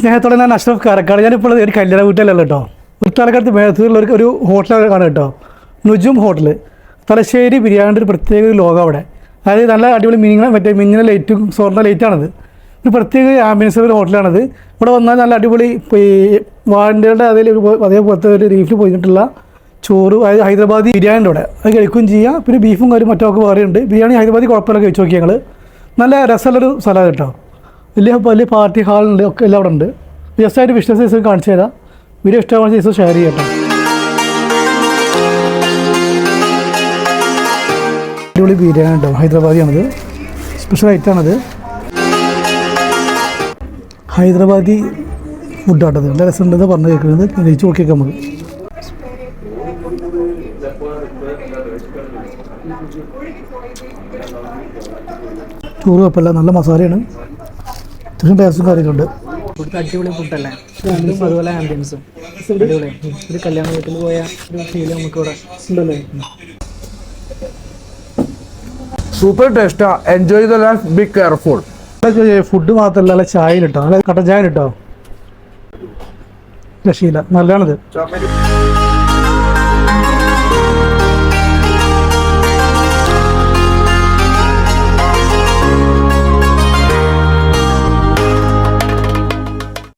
സ്നേഹത്തോടെ ഞാൻ അഷ്റഫ് കാരക്കാട്. ഞാനിപ്പോൾ ഒരു കല്യാണ വീട്ടിലല്ല കേട്ടോ. പാലക്കാട് മേളത്തൂരുള്ള ഒരു ഹോട്ടലാണ് കാണുക കേട്ടോ. നുജും ഹോട്ടൽ. തലശ്ശേരി ബിരിയാണിൻ്റെ ഒരു പ്രത്യേക ഒരു ലോകം അവിടെ. അതായത് നല്ല അടിപൊളി മിന്നിങ്ങ ലൈറ്റും സ്വർണ്ണ ലൈറ്റാണത്. ഒരു പ്രത്യേക ആംബിയൻസ് ഒരു ഹോട്ടലാണത്. ഇവിടെ വന്നാൽ നല്ല അടിപൊളി വാഴൻ്റെ അതേപോലത്തെ ഒരു ലീഫിൽ പോയിട്ടുള്ള ചോറ്, അതായത് ഹൈദരാബാദി ബിരിയാണിൻ്റെ അവിടെ അത് കഴിക്കുകയും ചെയ്യാം. പിന്നെ ബീഫും കാര്യം മറ്റൊക്കെ വേറെയുണ്ട്. ബിരിയാണി ഹൈദരാബാദി കുഴപ്പമില്ല, കഴിച്ച് നോക്കി ഞങ്ങൾ. നല്ല രസമുള്ളൊരു സ്ഥലമാണ് കേട്ടോ. വലിയ പാർട്ടി ഹാളുണ്ട്, ഒക്കെ എല്ലാം അവിടെ ഉണ്ട്. ജസ്റ്റായിട്ട് ബിസിനസ് കാണിച്ചു തരാം. വീഡിയോ ഇഷ്ടമാണെന്ന് ചെയ്ത് ഷെയർ ചെയ്യാം കേട്ടോ. അടിപൊളി ബിരിയാണി കേട്ടോ, ഹൈദരാബാദിയാണത്. സ്പെഷ്യൽ ഐറ്റാണത്. ഹൈദരാബാദി ഫുഡാട്ടത്. നല്ല രസമുണ്ടെന്ന് പറഞ്ഞു കേൾക്കുന്നത്. കഴിച്ച് നോക്കിയേക്കാം നമുക്ക്. ചോറ് കുഴപ്പമില്ല, നല്ല മസാലയാണ്. അത്യാവശ്യം ടേസ്റ്റും കാര്യങ്ങളുണ്ട്. ഇവിടുത്തെ അടിപൊളി ഫുഡല്ലേ, അതുപോലെ ആംബിയൻസും അടിപൊളി. ഒരു കല്യാണ വീട്ടിൽ പോയ ഒരു ഫീല് നമുക്ക് ഇവിടെ ഉണ്ടല്ലേ. സൂപ്പർ ടേസ്റ്റാ. Enjoy the life, be careful. Food മാത്രമല്ല, നല്ല ചായ കിട്ടോ, നല്ല കട്ടൻ ചായ കിട്ടോ. രക്ഷയില്ല, നല്ലതാണിത്.